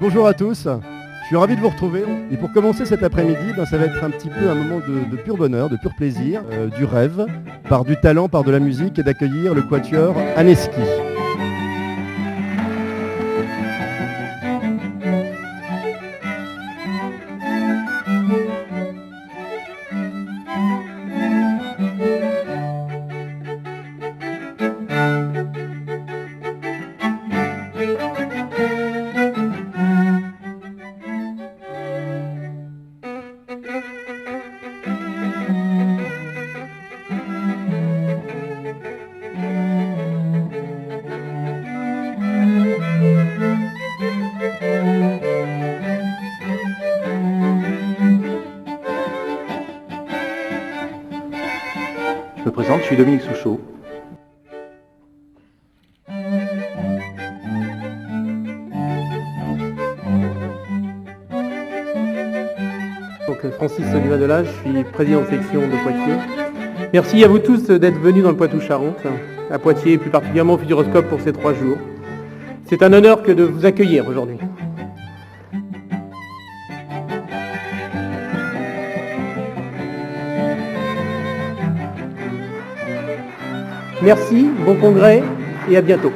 Bonjour à tous, je suis ravi de vous retrouver et pour commencer cet après-midi, ça va être un petit peu un moment de pur bonheur, de pur plaisir, du rêve, par du talent, par de la musique et d'accueillir le quatuor Aneski. Je me présente, je suis Dominique Souchot. Donc Francis Oliva-Delage, je suis président de section de Poitiers. Merci à vous tous d'être venus dans le Poitou-Charentes, à Poitiers et plus particulièrement au Futuroscope pour ces 3 jours. C'est un honneur que de vous accueillir aujourd'hui. Merci, bon congrès et à bientôt.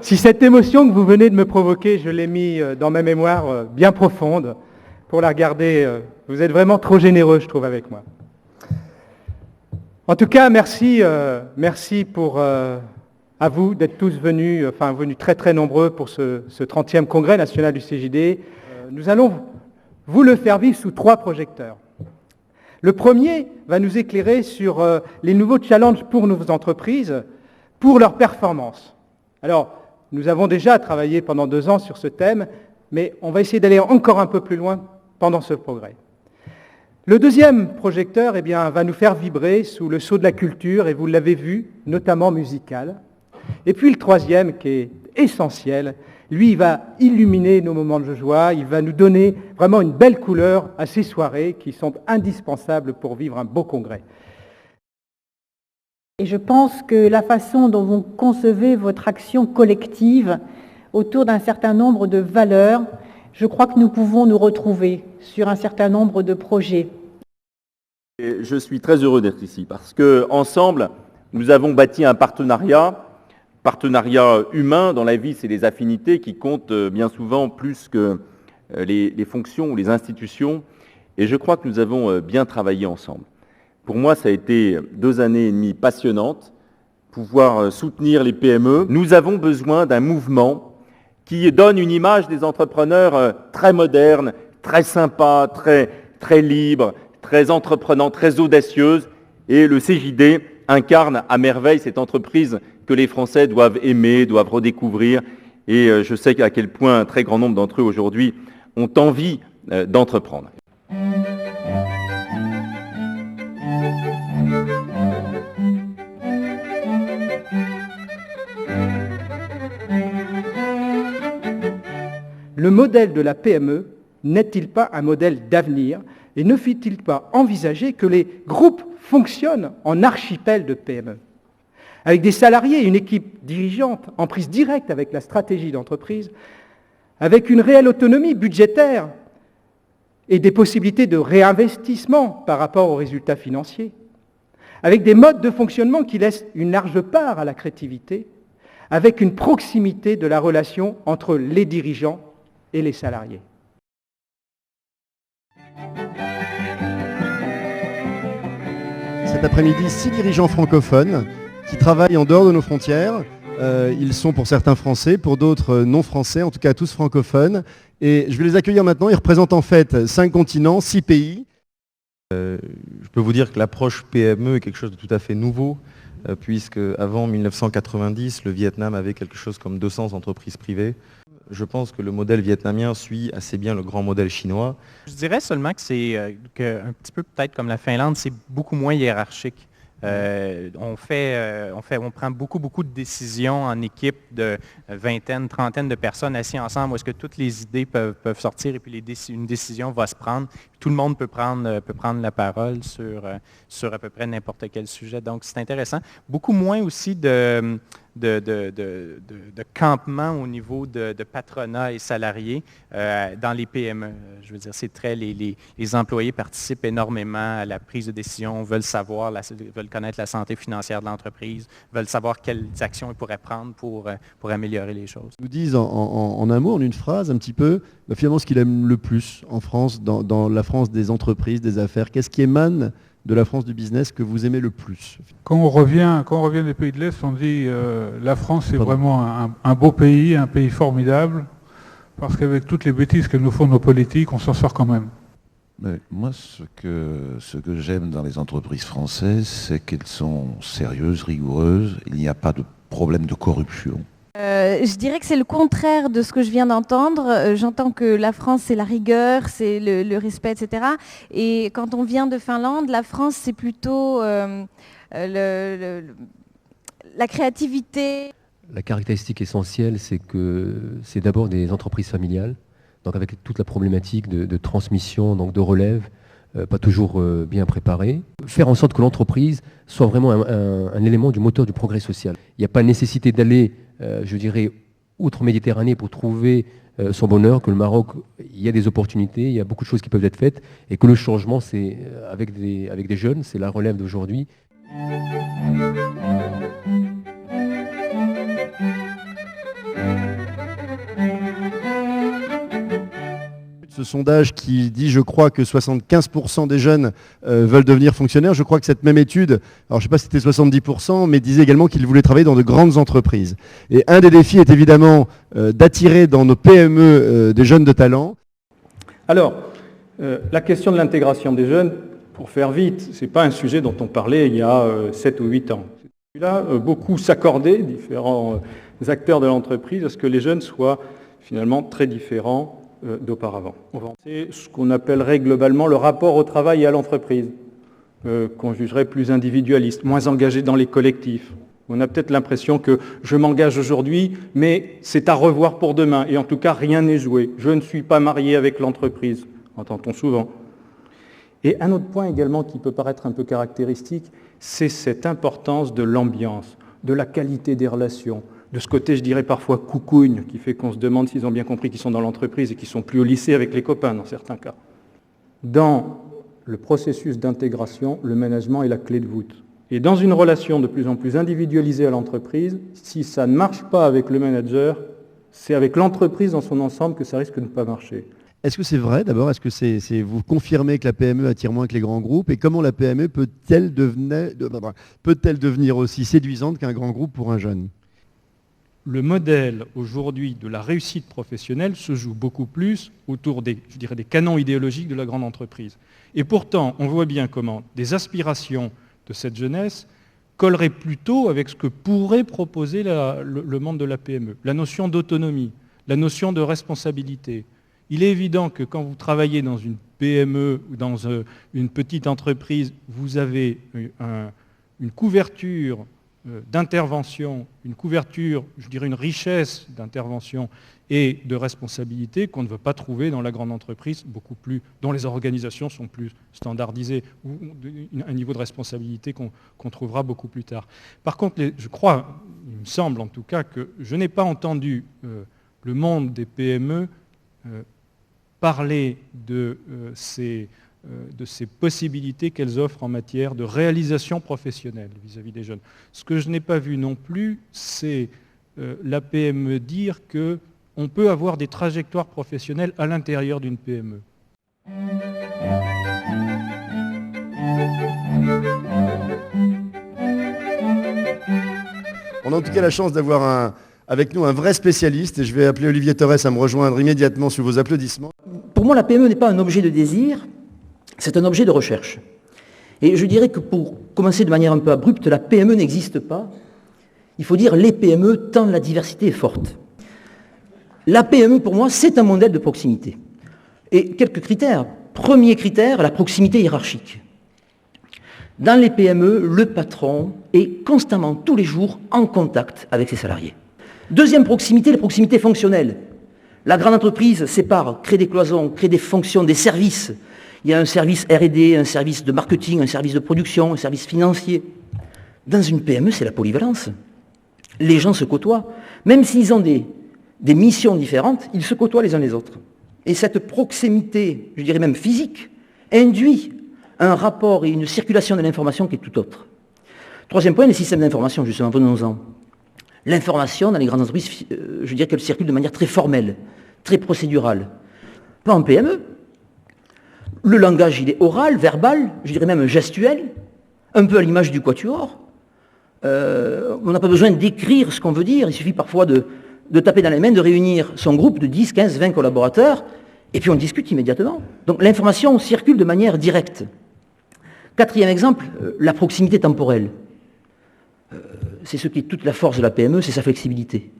Si cette émotion que vous venez de me provoquer, je l'ai mis dans ma mémoire bien profonde, pour la regarder, vous êtes vraiment trop généreux, je trouve, avec moi. En tout cas, merci pour à vous d'être tous venus très très nombreux pour ce 30e congrès national du CJD. Nous allons vous le faire vivre sous 3 projecteurs. Le premier va nous éclairer sur les nouveaux challenges pour nos entreprises, pour leur performance. Alors, nous avons déjà travaillé pendant 2 ans sur ce thème, mais on va essayer d'aller encore un peu plus loin pendant ce progrès. Le deuxième projecteur va nous faire vibrer sous le sceau de la culture, et vous l'avez vu, notamment musical. Et puis le troisième, qui est essentiel, lui, il va illuminer nos moments de joie, il va nous donner vraiment une belle couleur à ces soirées qui sont indispensables pour vivre un beau congrès. Et je pense que la façon dont vous concevez votre action collective autour d'un certain nombre de valeurs, je crois que nous pouvons nous retrouver sur un certain nombre de projets. Et je suis très heureux d'être ici parce qu'ensemble, nous avons bâti un partenariat humain. Dans la vie, c'est les affinités qui comptent bien souvent plus que les fonctions ou les institutions. Et je crois que nous avons bien travaillé ensemble. Pour moi, ça a été 2 années et demie passionnantes, pouvoir soutenir les PME. Nous avons besoin d'un mouvement qui donne une image des entrepreneurs très moderne, très sympa, très libre, très entreprenant, très audacieuse. Et le CJD incarne à merveille cette entreprise que les Français doivent aimer, doivent redécouvrir. Et je sais à quel point un très grand nombre d'entre eux aujourd'hui ont envie d'entreprendre. Le modèle de la PME n'est-il pas un modèle d'avenir et ne faut-il pas envisager que les groupes fonctionnent en archipel de PME, avec des salariés et une équipe dirigeante en prise directe avec la stratégie d'entreprise, avec une réelle autonomie budgétaire et des possibilités de réinvestissement par rapport aux résultats financiers, avec des modes de fonctionnement qui laissent une large part à la créativité, avec une proximité de la relation entre les dirigeants et les salariés. Cet après-midi, 6 dirigeants francophones qui travaillent en dehors de nos frontières. Ils sont pour certains français, pour d'autres non français, en tout cas tous francophones. Et je vais les accueillir maintenant. Ils représentent en fait 5 continents, 6 pays. Je peux vous dire que l'approche PME est quelque chose de tout à fait nouveau, puisque avant 1990, le Vietnam avait quelque chose comme 200 entreprises privées. Je pense que le modèle vietnamien suit assez bien le grand modèle chinois. Je dirais seulement que c'est un petit peu peut-être comme la Finlande, c'est beaucoup moins hiérarchique. On prend beaucoup de décisions en équipe de vingtaine, trentaine de personnes assis ensemble où est-ce que toutes les idées peuvent sortir et puis une décision va se prendre. Tout le monde peut prendre la parole sur à peu près n'importe quel sujet. Donc, c'est intéressant. Beaucoup moins aussi de campement au niveau de patronat et salariés dans les PME. Je veux dire, c'est les employés participent énormément à la prise de décision, veulent connaître la santé financière de l'entreprise, veulent savoir quelles actions ils pourraient prendre pour améliorer les choses. Ils nous disent en un mot, en une phrase, un petit peu, finalement ce qu'il aime le plus en France, dans la France des entreprises, des affaires. Qu'est-ce qui émane de la France du business que vous aimez le plus? Quand on revient des pays de l'Est, on dit la France c'est vraiment un beau pays, un pays formidable, parce qu'avec toutes les bêtises que nous font nos politiques, on s'en sort quand même. Mais moi, ce que j'aime dans les entreprises françaises, c'est qu'elles sont sérieuses, rigoureuses, il n'y a pas de problème de corruption. Je dirais que c'est le contraire de ce que je viens d'entendre. J'entends que la France, c'est la rigueur, c'est le respect, etc. Et quand on vient de Finlande, la France, c'est plutôt la créativité. La caractéristique essentielle, c'est que c'est d'abord des entreprises familiales, donc avec toute la problématique de transmission, donc de relève, pas toujours bien préparée. Faire en sorte que l'entreprise soit vraiment un élément du moteur du progrès social. Il n'y a pas nécessité d'aller, je dirais, outre-Méditerranée pour trouver son bonheur, que le Maroc, il y a des opportunités, il y a beaucoup de choses qui peuvent être faites, et que le changement, c'est avec des jeunes, c'est la relève d'aujourd'hui. Ce sondage qui dit, je crois, que 75% des jeunes veulent devenir fonctionnaires. Je crois que cette même étude, alors je ne sais pas si c'était 70%, mais disait également qu'ils voulaient travailler dans de grandes entreprises. Et un des défis est évidemment d'attirer dans nos PME des jeunes de talent. Alors, la question de l'intégration des jeunes, pour faire vite, ce n'est pas un sujet dont on parlait il y a 7 ou 8 ans. Là, beaucoup s'accordaient, différents acteurs de l'entreprise, à ce que les jeunes soient finalement très différents d'auparavant. C'est ce qu'on appellerait globalement le rapport au travail et à l'entreprise, qu'on jugerait plus individualiste, moins engagé dans les collectifs. On a peut-être l'impression que je m'engage aujourd'hui, mais c'est à revoir pour demain, et en tout cas rien n'est joué. Je ne suis pas marié avec l'entreprise, entend-on souvent. Et un autre point également qui peut paraître un peu caractéristique, c'est cette importance de l'ambiance, de la qualité des relations, de ce côté, je dirais parfois coucougne, qui fait qu'on se demande s'ils ont bien compris qu'ils sont dans l'entreprise et qu'ils ne sont plus au lycée avec les copains dans certains cas. Dans le processus d'intégration, le management est la clé de voûte. Et dans une relation de plus en plus individualisée à l'entreprise, si ça ne marche pas avec le manager, c'est avec l'entreprise dans son ensemble que ça risque de ne pas marcher. Est-ce que c'est vrai d'abord? Est-ce que vous confirmez que la PME attire moins que les grands groupes? Et comment la PME peut-elle devenir aussi séduisante qu'un grand groupe pour un jeune? Le modèle aujourd'hui de la réussite professionnelle se joue beaucoup plus autour des canons idéologiques de la grande entreprise. Et pourtant, on voit bien comment des aspirations de cette jeunesse colleraient plutôt avec ce que pourrait proposer le monde de la PME. La notion d'autonomie, la notion de responsabilité. Il est évident que quand vous travaillez dans une PME ou dans une petite entreprise, vous avez une couverture d'intervention, une couverture, je dirais une richesse d'intervention et de responsabilité qu'on ne veut pas trouver dans la grande entreprise, dont les organisations sont plus standardisées, ou un niveau de responsabilité qu'on trouvera beaucoup plus tard. Par contre, je crois, il me semble en tout cas, que je n'ai pas entendu le monde des PME parler de ces possibilités qu'elles offrent en matière de réalisation professionnelle vis-à-vis des jeunes. Ce que je n'ai pas vu non plus, c'est la PME dire qu'on peut avoir des trajectoires professionnelles à l'intérieur d'une PME. On a en tout cas la chance d'avoir avec nous un vrai spécialiste, et je vais appeler Olivier Torres à me rejoindre immédiatement sur vos applaudissements. Pour moi, la PME n'est pas un objet de désir, C'est un objet de recherche. Et je dirais que pour commencer de manière un peu abrupte, la PME n'existe pas. Il faut dire les PME tant la diversité est forte. La PME, pour moi, c'est un modèle de proximité. Et quelques critères. Premier critère, la proximité hiérarchique. Dans les PME, le patron est constamment, tous les jours, en contact avec ses salariés. Deuxième proximité, la proximité fonctionnelle. La grande entreprise sépare, crée des cloisons, crée des fonctions, des services. Il y a un service R&D, un service de marketing, un service de production, un service financier. Dans une PME, c'est la polyvalence. Les gens se côtoient. Même s'ils ont des missions différentes, ils se côtoient les uns les autres. Et cette proximité, je dirais même physique, induit un rapport et une circulation de l'information qui est tout autre. Troisième point, les systèmes d'information, justement, venons-en. L'information dans les grandes entreprises, je dirais qu'elle circule de manière très formelle, très procédurale. Pas en PME. Le langage, il est oral, verbal, je dirais même gestuel, un peu à l'image du quatuor. On n'a pas besoin d'écrire ce qu'on veut dire, il suffit parfois de taper dans les mains, de réunir son groupe de 10, 15, 20 collaborateurs, et puis on discute immédiatement. Donc l'information circule de manière directe. Quatrième exemple, la proximité temporelle. C'est ce qui est toute la force de la PME, c'est sa flexibilité.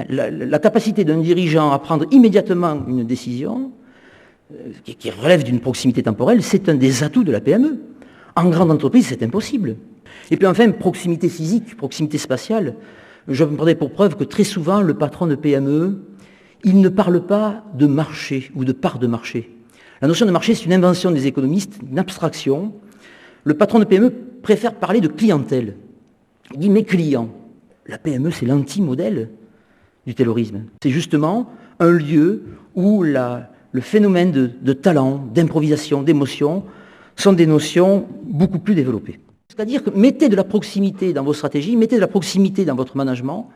La capacité d'un dirigeant à prendre immédiatement une décision, qui relève d'une proximité temporelle, c'est un des atouts de la PME. En grande entreprise, c'est impossible. Et puis enfin, proximité physique, proximité spatiale. Je me prendrai pour preuve que très souvent, le patron de PME, il ne parle pas de marché ou de part de marché. La notion de marché, c'est une invention des économistes, une abstraction. Le patron de PME préfère parler de clientèle. Il dit mes clients. La PME, c'est l'anti-modèle du taylorisme. C'est justement un lieu où le phénomène de talent, d'improvisation, d'émotion sont des notions beaucoup plus développées. C'est-à-dire que mettez de la proximité dans vos stratégies, mettez de la proximité dans votre management,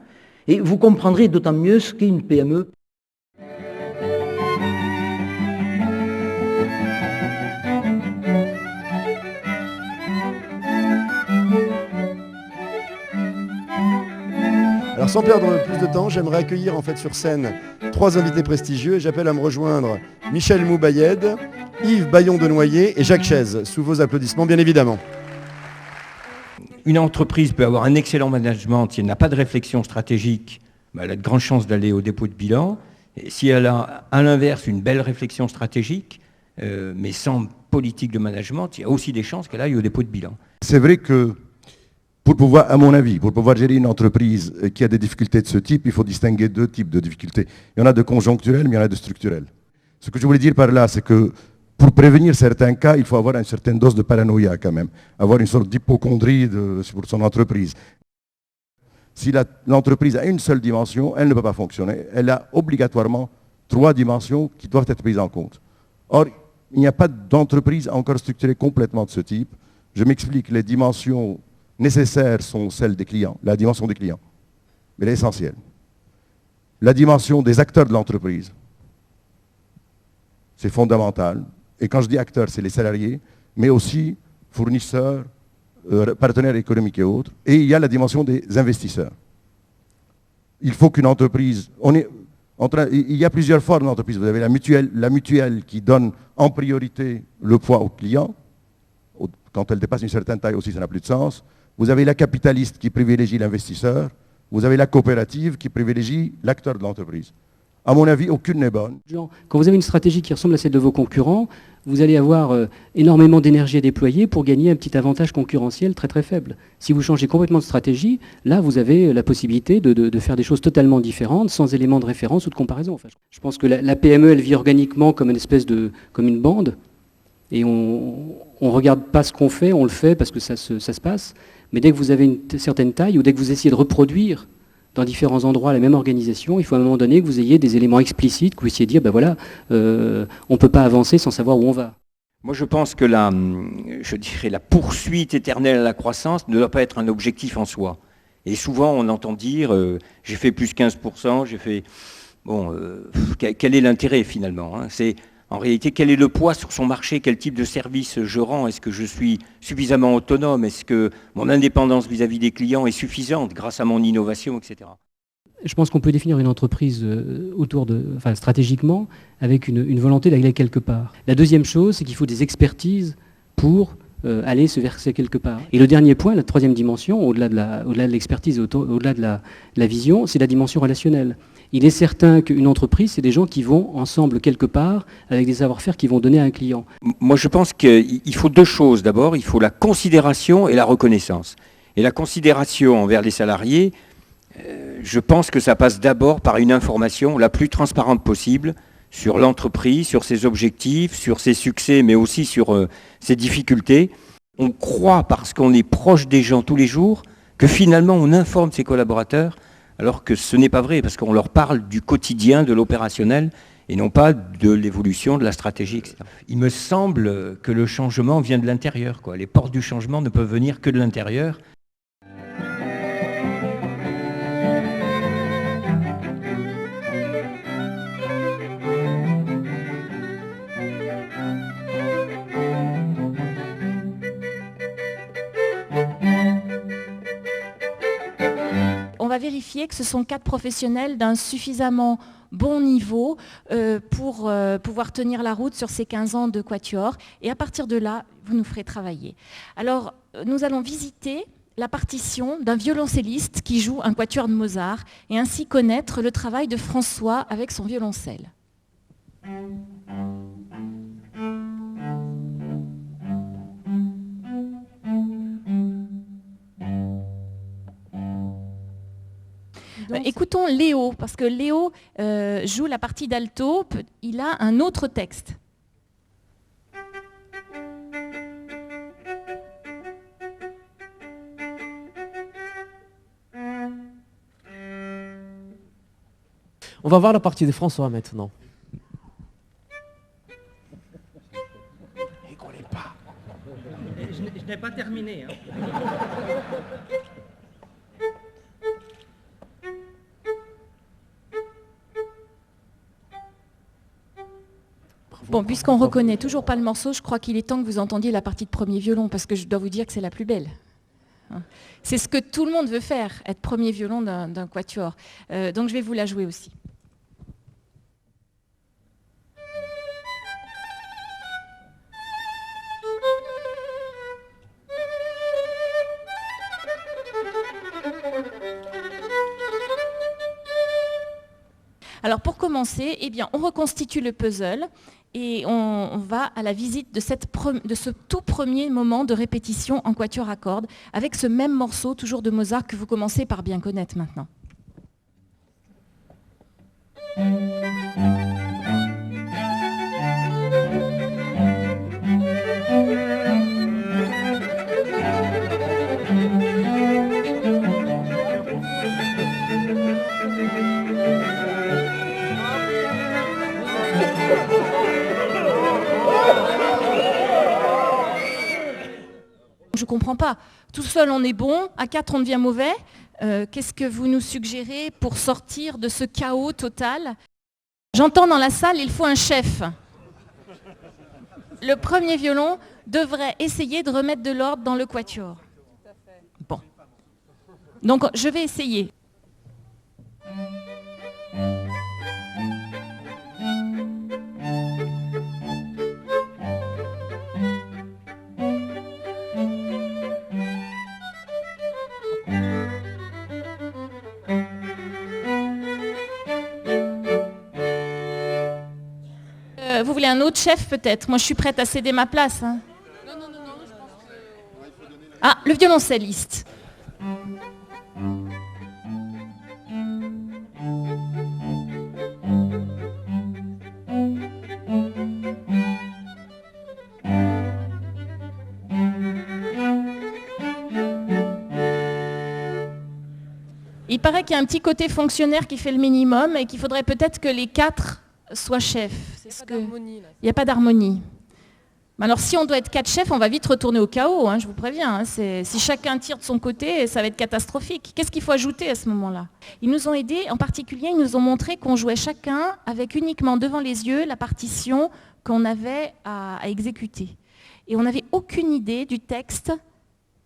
et vous comprendrez d'autant mieux ce qu'est une PME. Alors sans perdre plus de temps, j'aimerais accueillir en fait sur scène 3 invités prestigieux et j'appelle à me rejoindre Michel Moubayed, Yves Bayon de Noyer et Jacques Chaise, sous vos applaudissements bien évidemment. Une entreprise peut avoir un excellent management si elle n'a pas de réflexion stratégique, elle a de grandes chances d'aller au dépôt de bilan. Et si elle a à l'inverse une belle réflexion stratégique, mais sans politique de management, il y a aussi des chances qu'elle aille au dépôt de bilan. C'est vrai que pour pouvoir, à mon avis, pour pouvoir gérer une entreprise qui a des difficultés de ce type, il faut distinguer 2 types de difficultés. Il y en a de conjoncturelles, mais il y en a de structurelles. Ce que je voulais dire par là, c'est que pour prévenir certains cas, il faut avoir une certaine dose de paranoïa quand même, avoir une sorte d'hypocondrie pour son entreprise. Si l'entreprise a une seule dimension, elle ne peut pas fonctionner. Elle a obligatoirement 3 dimensions qui doivent être prises en compte. Or, il n'y a pas d'entreprise encore structurée complètement de ce type. Je m'explique, les dimensions nécessaires sont celles des clients, la dimension des clients, mais l'essentiel. La dimension des acteurs de l'entreprise, c'est fondamental. Et quand je dis acteurs, c'est les salariés, mais aussi fournisseurs, partenaires économiques et autres. Et il y a la dimension des investisseurs. Il faut qu'une entreprise... il y a plusieurs formes d'entreprise. Vous avez la mutuelle qui donne en priorité le poids aux clients. Quand elle dépasse une certaine taille aussi, ça n'a plus de sens. Vous avez la capitaliste qui privilégie l'investisseur. Vous avez la coopérative qui privilégie l'acteur de l'entreprise. À mon avis, aucune n'est bonne. Quand vous avez une stratégie qui ressemble à celle de vos concurrents, vous allez avoir énormément d'énergie à déployer pour gagner un petit avantage concurrentiel très très faible. Si vous changez complètement de stratégie, là vous avez la possibilité de faire des choses totalement différentes, sans éléments de référence ou de comparaison. Enfin, je pense que la PME, elle vit organiquement comme comme une bande, et on ne regarde pas ce qu'on fait, on le fait parce que ça se passe, mais dès que vous avez une certaine taille, ou dès que vous essayez de reproduire dans différents endroits la même organisation, il faut à un moment donné que vous ayez des éléments explicites, que vous puissiez dire, ben voilà, on ne peut pas avancer sans savoir où on va. Moi je pense que la poursuite éternelle à la croissance ne doit pas être un objectif en soi. Et souvent on entend dire, j'ai fait plus 15%, j'ai fait... Bon, quel est l'intérêt finalement, hein? C'est en réalité quel est le poids sur son marché, quel type de service je rends, est-ce que je suis suffisamment autonome, est-ce que mon indépendance vis-à-vis des clients est suffisante grâce à mon innovation, etc. Je pense qu'on peut définir une entreprise stratégiquement avec une volonté d'aller quelque part. La deuxième chose, c'est qu'il faut des expertises pour aller se verser quelque part. Et le dernier point, la troisième dimension, au-delà de l'expertise, au-delà de la vision, c'est la dimension relationnelle. Il est certain qu'une entreprise, c'est des gens qui vont ensemble quelque part avec des savoir-faire qui vont donner à un client. Moi, je pense qu'il faut deux choses. D'abord, il faut la considération et la reconnaissance. Et la considération envers les salariés, je pense que ça passe d'abord par une information la plus transparente possible sur l'entreprise, sur ses objectifs, sur ses succès, mais aussi sur ses difficultés. On croit, parce qu'on est proche des gens tous les jours, que finalement on informe ses collaborateurs, alors que ce n'est pas vrai, parce qu'on leur parle du quotidien, de l'opérationnel, et non pas de l'évolution, de la stratégie, etc. Il me semble que le changement vient de l'intérieur, quoi. Les portes du changement ne peuvent venir que de l'intérieur. On va vérifier que ce sont 4 professionnels d'un suffisamment bon niveau pour pouvoir tenir la route sur ces 15 ans de quatuor. Et à partir de là, vous nous ferez travailler. Alors, nous allons visiter la partition d'un violoncelliste qui joue un quatuor de Mozart et ainsi connaître le travail de François avec son violoncelle. Écoutons Léo, parce que Léo joue la partie d'alto, il a un autre texte. On va voir la partie de François maintenant. Rigolez pas. Je n'ai pas terminé. Hein. Bon, puisqu'on ne reconnaît toujours pas le morceau, je crois qu'il est temps que vous entendiez la partie de premier violon, parce que je dois vous dire que c'est la plus belle. C'est ce que tout le monde veut faire, être premier violon d'un quatuor. Donc je vais vous la jouer aussi. Alors pour commencer, eh bien, on reconstitue le puzzle et on va à la visite de ce tout premier moment de répétition en quatuor à cordes avec ce même morceau, toujours de Mozart, que vous commencez par bien connaître maintenant. Je ne comprends pas. Tout seul, on est bon. À 4, on devient mauvais. Qu'est-ce que vous nous suggérez pour sortir de ce chaos total? J'entends dans la salle, il faut un chef. Le premier violon devrait essayer de remettre de l'ordre dans le quatuor. Bon. Donc, je vais essayer. Vous voulez un autre chef peut-être? Moi je suis prête à céder ma place. Hein. Non, je pense que... Ah, le violoncelliste. Il paraît qu'il y a un petit côté fonctionnaire qui fait le minimum et qu'il faudrait peut-être que les 4 soient chefs. Il n'y a pas d'harmonie. Alors si on doit être 4 chefs, on va vite retourner au chaos, hein, je vous préviens. Hein. Si chacun tire de son côté, ça va être catastrophique. Qu'est-ce qu'il faut ajouter à ce moment-là? Ils nous ont aidés, en particulier, ils nous ont montré qu'on jouait chacun avec uniquement devant les yeux la partition qu'on avait à exécuter. Et on n'avait aucune idée du texte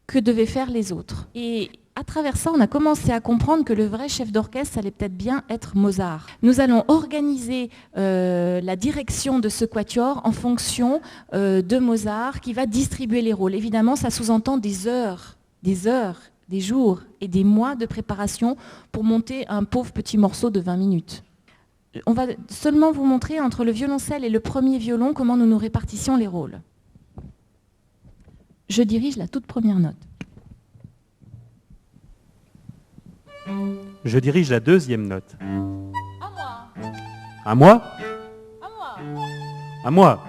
que devaient faire les autres. Et à travers ça, on a commencé à comprendre que le vrai chef d'orchestre, ça allait peut-être bien être Mozart. Nous allons organiser la direction de ce quatuor en fonction de Mozart qui va distribuer les rôles. Évidemment, ça sous-entend des heures, des jours et des mois de préparation pour monter un pauvre petit morceau de 20 minutes. On va seulement vous montrer entre le violoncelle et le premier violon comment nous nous répartissions les rôles. Je dirige la toute première note. Je dirige la deuxième note. À moi. À moi? À moi.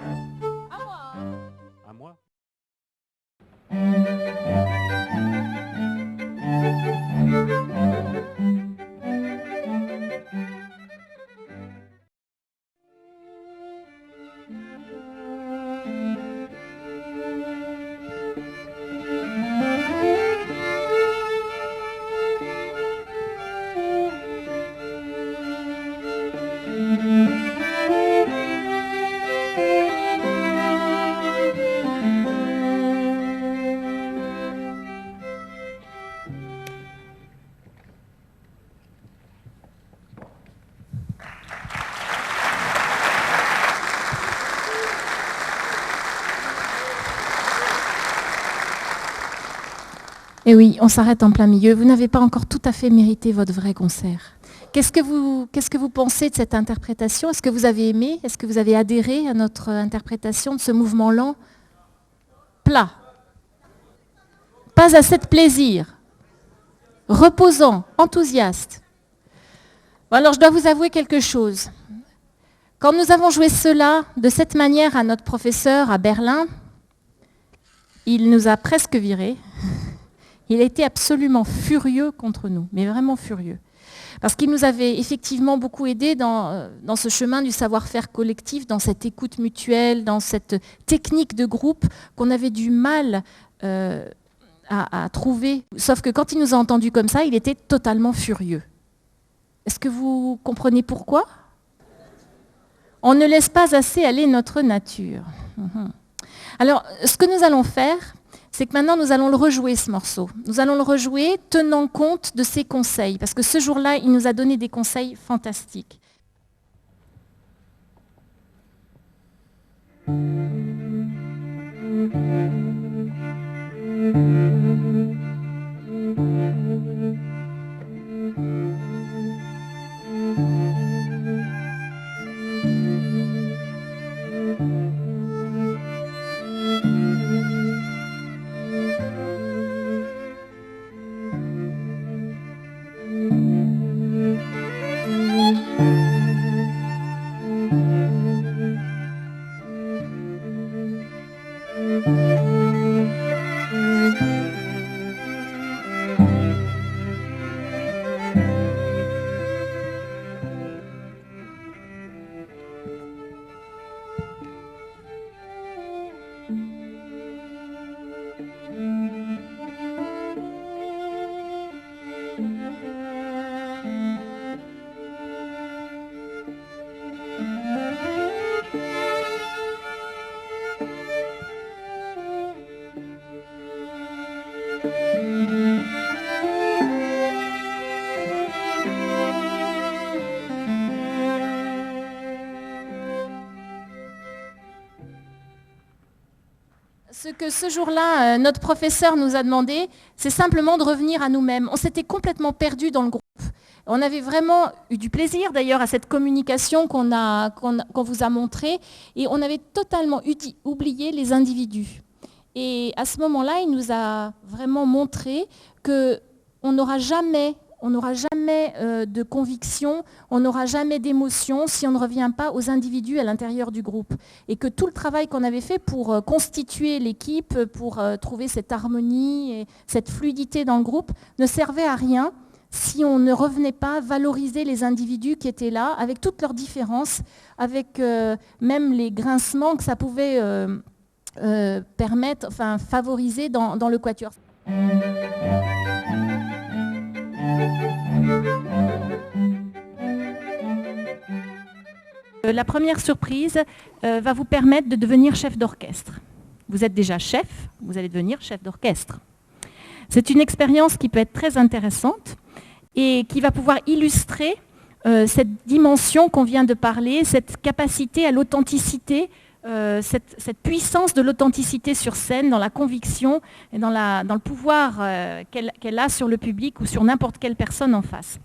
À moi? À moi? Et oui, on s'arrête en plein milieu. Vous n'avez pas encore tout à fait mérité votre vrai concert. Qu'est-ce que vous pensez de cette interprétation? Est-ce que vous avez aimé? Est-ce que vous avez adhéré à notre interprétation de ce mouvement lent? Plat. Pas assez de plaisir. Reposant, enthousiaste. Bon, alors je dois vous avouer quelque chose. Quand nous avons joué cela de cette manière à notre professeur à Berlin, il nous a presque virés. Il a été absolument furieux contre nous, mais vraiment furieux. Parce qu'il nous avait effectivement beaucoup aidé dans ce chemin du savoir-faire collectif, dans cette écoute mutuelle, dans cette technique de groupe qu'on avait du mal à trouver. Sauf que quand il nous a entendus comme ça, il était totalement furieux. Est-ce que vous comprenez pourquoi? On ne laisse pas assez aller notre nature. Alors, ce que nous allons faire, c'est que maintenant, nous allons le rejouer, ce morceau. Nous allons le rejouer tenant compte de ses conseils, parce que ce jour-là, il nous a donné des conseils fantastiques. Ce que ce jour-là, notre professeur nous a demandé, c'est simplement de revenir à nous-mêmes. On s'était complètement perdus dans le groupe. On avait vraiment eu du plaisir d'ailleurs à cette communication qu'on vous a montrée, et on avait totalement oublié les individus. Et à ce moment-là, il nous a vraiment montré qu'on n'aura jamais de conviction, on n'aura jamais d'émotion si on ne revient pas aux individus à l'intérieur du groupe. Et que tout le travail qu'on avait fait pour constituer l'équipe, pour trouver cette harmonie et cette fluidité dans le groupe, ne servait à rien si on ne revenait pas valoriser les individus qui étaient là, avec toutes leurs différences, avec même les grincements que ça pouvait permettre, enfin favoriser dans le quatuor. La première surprise va vous permettre de devenir chef d'orchestre. Vous êtes déjà chef, vous allez devenir chef d'orchestre. C'est une expérience qui peut être très intéressante et qui va pouvoir illustrer cette dimension qu'on vient de parler, cette capacité à l'authenticité, cette puissance de l'authenticité sur scène, dans la conviction et dans le pouvoir qu'elle a sur le public ou sur n'importe quelle personne en face.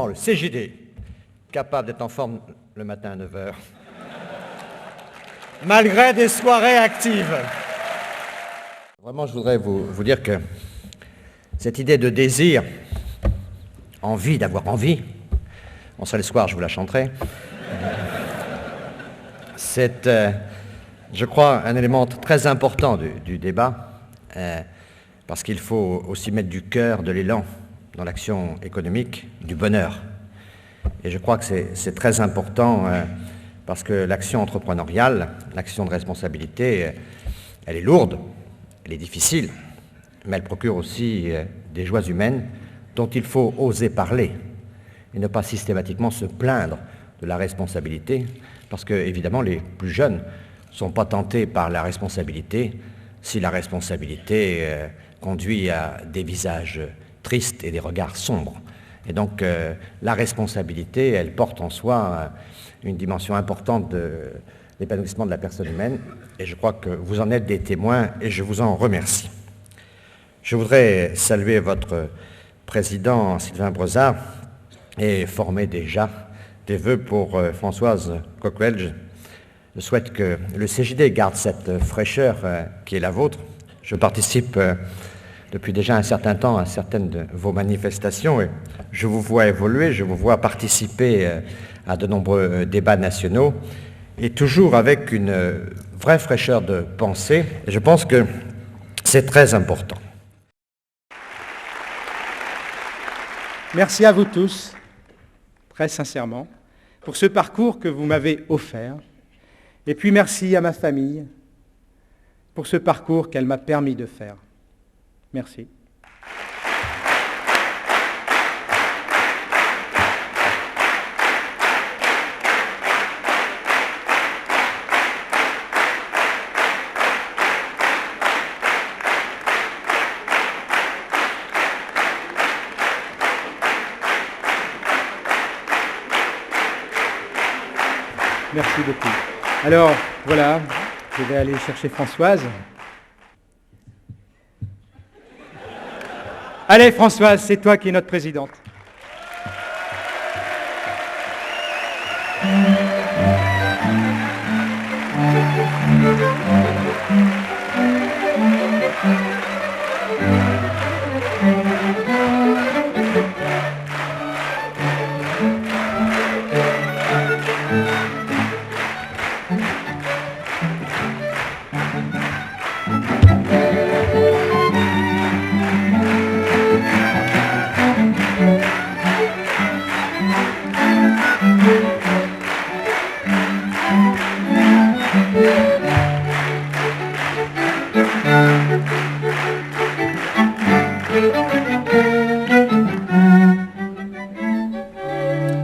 le CJD, capable d'être en forme le matin à 9h, malgré des soirées actives. Vraiment, je voudrais vous dire que Cette idée de désir, envie d'avoir envie, on sera le soir, je vous la chanterai, c'est, je crois, un élément très important du débat, parce qu'il faut aussi mettre du cœur, de l'élan dans l'action économique, du bonheur. Et je crois que c'est très important parce que l'action entrepreneuriale, l'action de responsabilité, elle est lourde, elle est difficile, mais elle procure aussi des joies humaines dont il faut oser parler et ne pas systématiquement se plaindre de la responsabilité, parce que, évidemment, les plus jeunes ne sont pas tentés par la responsabilité si la responsabilité conduit à des visages tristes et des regards sombres. Et donc, la responsabilité, elle porte en soi une dimension importante de l'épanouissement de la personne humaine, et je crois que vous en êtes des témoins, et je vous en remercie. Je voudrais saluer votre président, Sylvain Brezard, et former déjà des vœux pour Françoise Coquelge. Je souhaite que le CJD garde cette fraîcheur qui est la vôtre. Je participe depuis déjà un certain temps à certaines de vos manifestations et je vous vois évoluer, je vous vois participer à de nombreux débats nationaux et toujours avec une vraie fraîcheur de pensée. Et je pense que c'est très important. Merci à vous tous, très sincèrement, pour ce parcours que vous m'avez offert. Et puis merci à ma famille pour ce parcours qu'elle m'a permis de faire. Merci. Merci beaucoup. Alors, voilà, je vais aller chercher Françoise. Allez, Françoise, c'est toi qui es notre présidente.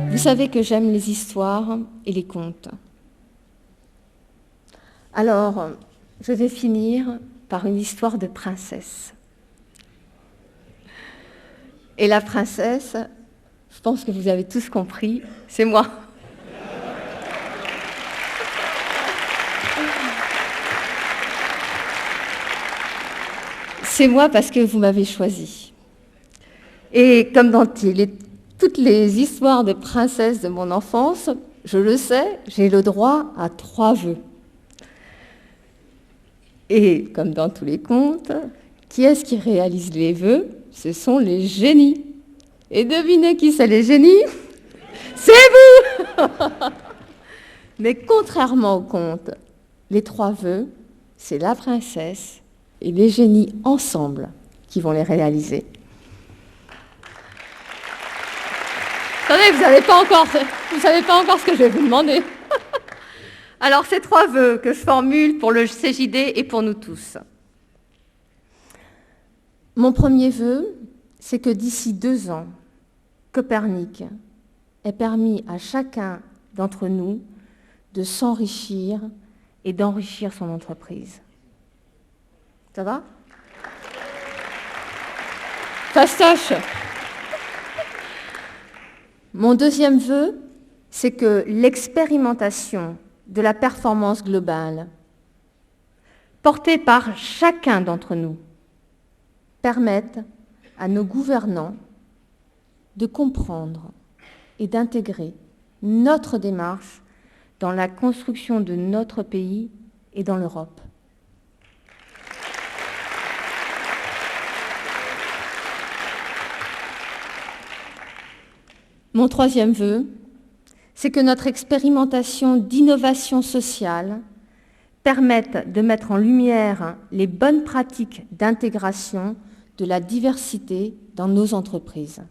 Vous savez que j'aime les histoires et les contes. Alors, je vais finir par une histoire de princesse. Et la princesse, je pense que vous avez tous compris, c'est moi. C'est moi parce que vous m'avez choisi. Et comme dans toutes les histoires de princesses de mon enfance, je le sais, j'ai le droit à 3 vœux. Et comme dans tous les contes, qui est-ce qui réalise les vœux? Ce sont les génies. Et devinez qui c'est les génies? C'est vous. Mais contrairement aux contes, les 3 vœux, c'est la princesse et les génies ensemble qui vont les réaliser. Attendez, vous ne savez pas encore ce que je vais vous demander. Alors, ces 3 vœux que je formule pour le CJD et pour nous tous. Mon premier vœu, c'est que d'ici 2 ans, Copernic ait permis à chacun d'entre nous de s'enrichir et d'enrichir son entreprise. Ça va? Fastoche. Mon deuxième vœu, c'est que l'expérimentation de la performance globale, portée par chacun d'entre nous, permette à nos gouvernants de comprendre et d'intégrer notre démarche dans la construction de notre pays et dans l'Europe. Mon troisième vœu, c'est que notre expérimentation d'innovation sociale permette de mettre en lumière les bonnes pratiques d'intégration de la diversité dans nos entreprises.